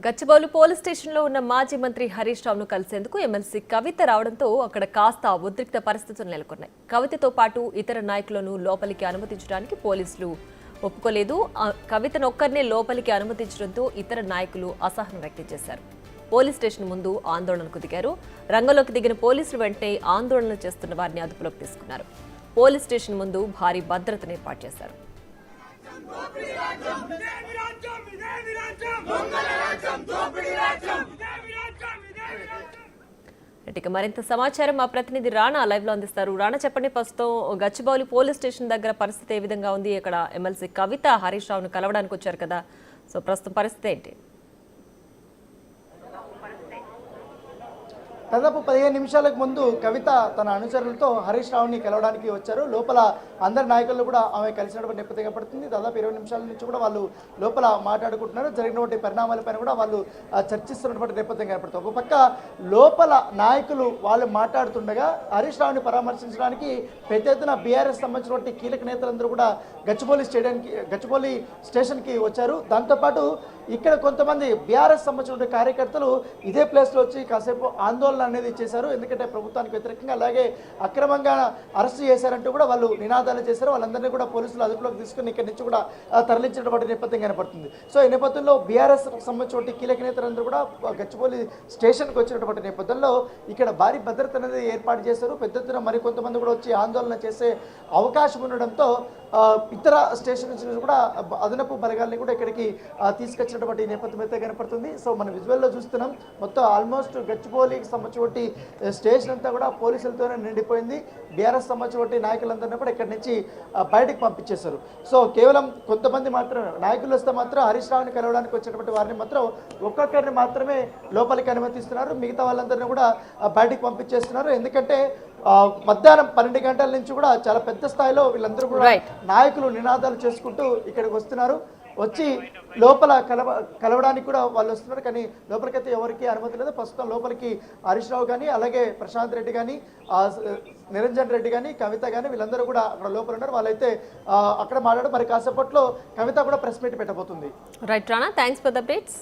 Gachibowli police స్టేషన్లో ఉన్న మాజీ మంత్రి హరీష్ రావును కలిసేందుకు ఎమ్మెల్సీ కవిత రావడంతో అక్కడ కాస్త ఉద్రిక్త పరిస్థితులు నెలకొన్నాయి. కవితతో పాటు ఇతర నాయకులను లోపలికి అనుమతించడానికి పోలీసులు ఒప్పుకోలేదు. కవితను ఒక్కరినే లోపలికి అనుమతించడంతో ఇతర నాయకులు అసహనం వ్యక్తం చేశారు. పోలీస్ స్టేషన్ ముందు ఆందోళనకు దిగారు. రంగంలోకి దిగిన పోలీసులు వెంటనే ఆందోళన చేస్తున్న వారిని అదుపులోకి తీసుకున్నారు. పోలీస్ స్టేషన్ ముందు భారీ భద్రతను ఏర్పాటు చేశారు. ఇక మరింత సమాచారం మా ప్రతినిధి రాణా లైవ్ లో అందిస్తారు. రాణా, చెప్పండి, ప్రస్తుతం గచ్చిబౌలి పోలీస్ స్టేషన్ దగ్గర పరిస్థితి ఏ విధంగా ఉంది? ఇక్కడ ఎమ్మెల్సీ కవిత హరీష్ రావును కలవడానికి వచ్చారు కదా, సో ప్రస్తుతం పరిస్థితి ఏంటి? దాదాపు 15 నిమిషాలకు ముందు కవిత తన అనుచరులతో హరీష్ రావుని కలవడానికి వచ్చారు. లోపల అందరి నాయకులు కూడా ఆమె కలిసినటువంటి నేపథ్యం పడుతుంది. దాదాపు 20 నిమిషాల నుంచి కూడా వాళ్ళు లోపల మాట్లాడుకుంటున్నారు. జరిగినటువంటి పరిణామాలపైన కూడా వాళ్ళు చర్చిస్తున్నటువంటి నేపథ్యం కనపడుతుంది. ఒక పక్క లోపల నాయకులు వాళ్ళు మాట్లాడుతుండగా హరీష్ రావుని పరామర్శించడానికి పెద్ద ఎత్తున బీఆర్ఎస్ సంబంధించినటువంటి కీలక నేతలందరూ కూడా గచ్చిబౌలి స్టేషన్కి వచ్చారు. దాంతోపాటు ఇక్కడ కొంతమంది బీఆర్ఎస్ సంబంధించినటువంటి కార్యకర్తలు ఇదే ప్లేస్లో వచ్చి కాసేపు ఆందోళన అనేది చేశారు. ఎందుకంటే ప్రభుత్వానికి వ్యతిరేకంగా అలాగే అక్రమంగా అరెస్ట్ చేశారంటూ కూడా వాళ్ళు నినాదాలు చేశారు. వాళ్ళందరినీ కూడా పోలీసులు అదుపులోకి తీసుకుని ఇక్కడి నుంచి కూడా తరలించినటువంటి నేపథ్యం కనపడుతుంది. సో ఈ నేపథ్యంలో బీఆర్ఎస్ సంబంధించిన కీలక నేతలందరూ కూడా గచ్చిబౌలి స్టేషన్కి వచ్చినటువంటి నేపథ్యంలో ఇక్కడ భారీ భద్రత అనేది ఏర్పాటు చేశారు. పెద్ద ఎత్తున మరికొంతమంది కూడా వచ్చి ఆందోళన చేసే అవకాశం ఉండడంతో ఇతర స్టేషన్ నుంచి కూడా అదనపు బలగాల్ని కూడా ఇక్కడికి తీసుకొచ్చినటువంటి నేపథ్యం అయితే కనపడుతుంది. సో మన విజువల్లో చూస్తున్నాం, మొత్తం ఆల్మోస్ట్ గచ్చిబౌలికి సంబంధించి స్టేషన్ అంతా కూడా పోలీసులతోనే నిండిపోయింది. బీఆర్ఎస్ సంబంధించి నాయకులందరినీ కూడా ఇక్కడి నుంచి బయటకు పంపించేశారు. సో కేవలం కొంతమంది మాత్రం నాయకులు వస్తే మాత్రం హరీష్ రావుని కలవడానికి వచ్చినటువంటి వారిని మాత్రం ఒక్కొక్కరిని మాత్రమే లోపలికి అనుమతిస్తున్నారు. మిగతా వాళ్ళందరినీ కూడా బయటకు పంపించేస్తున్నారు. ఎందుకంటే మధ్యాహ్నం 12 గంటల నుంచి కూడా చాలా పెద్ద స్థాయిలో వీళ్ళందరూ కూడా నాయకులు నినాదాలు చేసుకుంటూ ఇక్కడికి వస్తున్నారు. వచ్చి లోపల కలవడానికి కూడా వాళ్ళు వస్తున్నారు. కానీ లోపలికైతే ఎవరికి అనుమతి లేదు. ప్రస్తుతం లోపలికి హరీష్ రావు కానీ అలాగే ప్రశాంత్ రెడ్డి కానీ నిరంజన్ రెడ్డి కానీ కవిత కానీ వీళ్ళందరూ కూడా అక్కడ లోపల ఉన్నారు. వాళ్ళైతే అక్కడ మాట్లాడారు. మరి కాసేపట్లో కవిత కూడా ప్రెస్ మీట్ పెట్టబోతుంది. Right Rana, thanks for the updates.